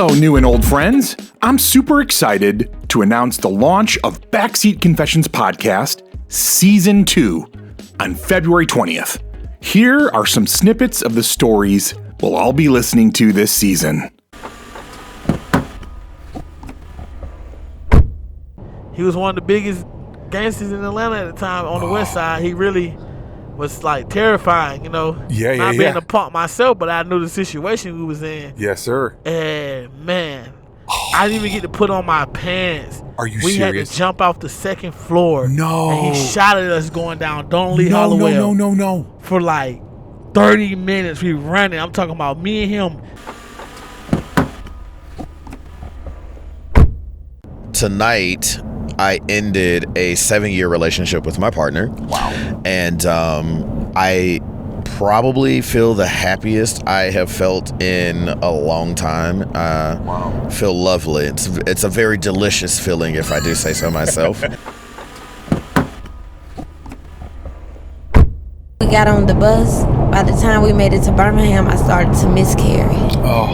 Hello, new and old friends. I'm super excited to announce the launch of Backseat Confessions Podcast, Season 2, on February 20th. Here are some snippets of the stories we'll all be listening to this season. He was one of the biggest gangsters in Atlanta at the time on the west side. He really was like terrifying, not being a punk myself, but I knew the situation we was in. Yes, sir. And man, I didn't even get to put on my pants. Are you serious? We had to jump off the second floor. No. And he shot at us going down Donnelly Hollowell. No. For like 30 minutes we running. I'm talking about me and him. Tonight, I ended a 7-year relationship with my partner. Wow. And I probably feel the happiest I have felt in a long time. Wow. Feel lovely. It's a very delicious feeling, if I do say so myself. We got on the bus. By the time we made it to Birmingham, I started to miscarry. Oh.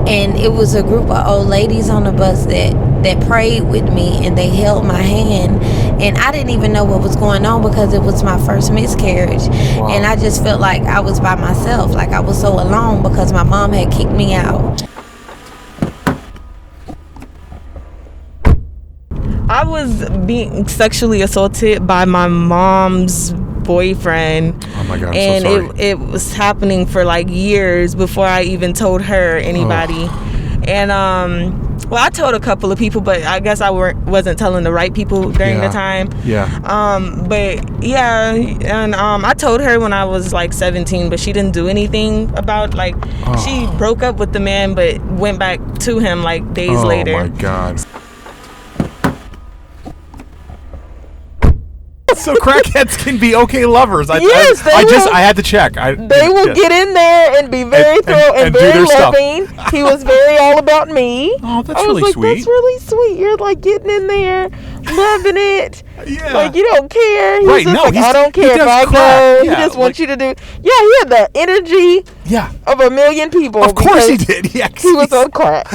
And it was a group of old ladies on the bus that prayed with me, and they held my hand, and I didn't even know what was going on because it was my first miscarriage. Wow. And I just felt like I was by myself, like I was so alone because my mom had kicked me out. I was being sexually assaulted by my mom's boyfriend. Oh my God, I'm and so sorry. It was happening for like years before I even told her, anybody. And I told a couple of people, but I guess I wasn't telling the right people during the time. Yeah. I told her when I was like 17, but she didn't do anything about she broke up with the man but went back to him like days later. Oh my God. So crackheads can be okay lovers. I had to check. They will get in there and be very thorough and very loving. He was very all about me. Oh, that's really sweet. That's really sweet. You're like getting in there, loving it. Yeah. Like you don't care. He's right. Just No, like, I don't care if I crack. go. Yeah, he just wants you to do. Yeah, he had the energy. Yeah. Of a million people. Of course he did. Yeah. He was on crack.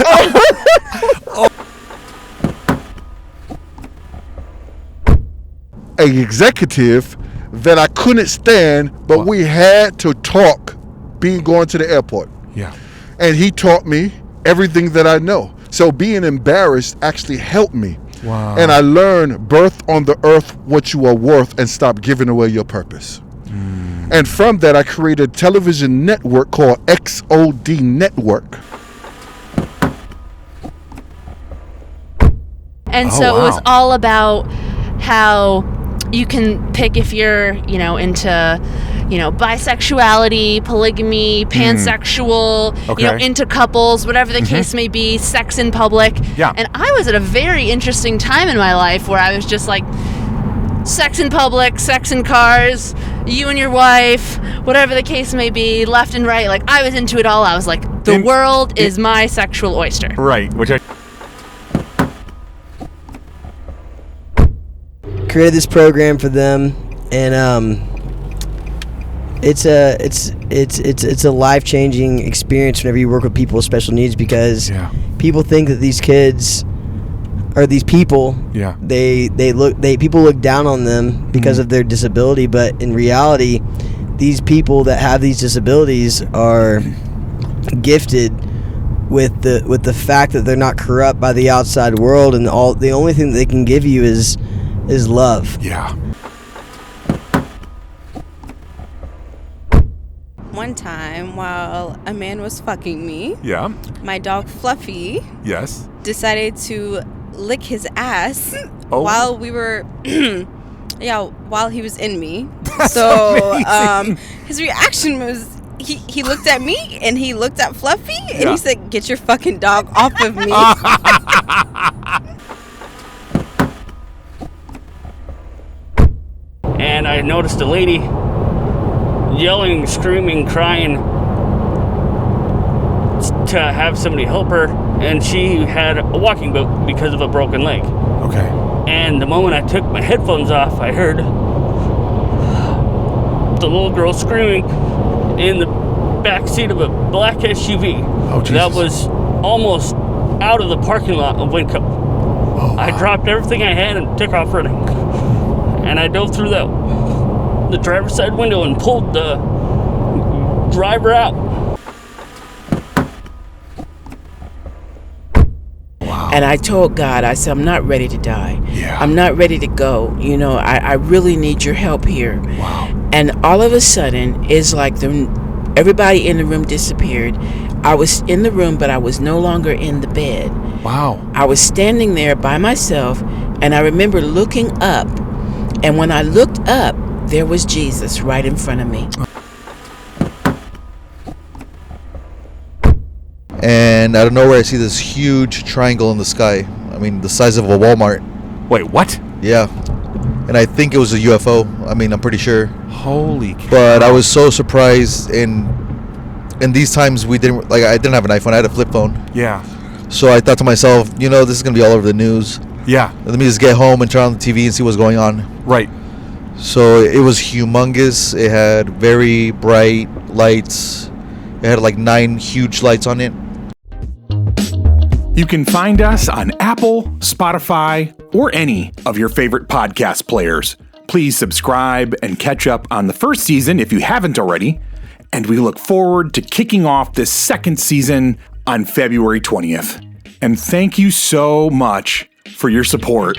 An executive that I couldn't stand, but we had to talk going to the airport. Yeah. And he taught me everything that I know. So being embarrassed actually helped me. Wow. And I learned birth on the earth what you are worth and stop giving away your purpose. And from that I created a television network called XOD Network. And so it was all about how you can pick if you're, into, bisexuality, polygamy, pansexual, into couples, whatever the case may be, sex in public. Yeah. And I was at a very interesting time in my life where I was just like, sex in public, sex in cars, you and your wife, whatever the case may be, left and right. Like, I was into it all. I was like, the world is my sexual oyster. Right. Which I created this program for them, and it's a life-changing experience whenever you work with people with special needs, because people think that these kids or these people people look down on them because of their disability, but in reality these people that have these disabilities are gifted with the fact that they're not corrupt by the outside world, and the only thing that they can give you is love. Yeah. One time while a man was fucking me, my dog Fluffy decided to lick his ass while we were while he was in me. So his reaction was he looked at me and he looked at Fluffy and he said, "Get your fucking dog off of me." And I noticed a lady yelling, screaming, crying to have somebody help her, and she had a walking boot because of a broken leg. Okay. And the moment I took my headphones off, I heard the little girl screaming in the back seat of a black SUV. Oh, Jesus. That was almost out of the parking lot of Winco. Oh, wow. I dropped everything I had and took off running. And I dove through the driver's side window and pulled the driver out. Wow. And I told God, I said, I'm not ready to die. Yeah. I'm not ready to go. You know, I really need your help here. Wow. And all of a sudden, it's like everybody in the room disappeared. I was in the room, but I was no longer in the bed. Wow. I was standing there by myself, and I remember looking up. And when I looked up, there was Jesus right in front of me. And out of nowhere, I see this huge triangle in the sky. I mean, the size of a Walmart. Wait, what? Yeah. And I think it was a UFO. I mean, I'm pretty sure. Holy cow. But I was so surprised. In these times, I didn't have an iPhone. I had a flip phone. Yeah. So I thought to myself, this is going to be all over the news. Yeah. Let me just get home and turn on the TV and see what's going on. Right. So it was humongous. It had very bright lights. It had like 9 huge lights on it. You can find us on Apple, Spotify, or any of your favorite podcast players. Please subscribe and catch up on the first season if you haven't already. And we look forward to kicking off this second season on February 20th. And thank you so much for your support.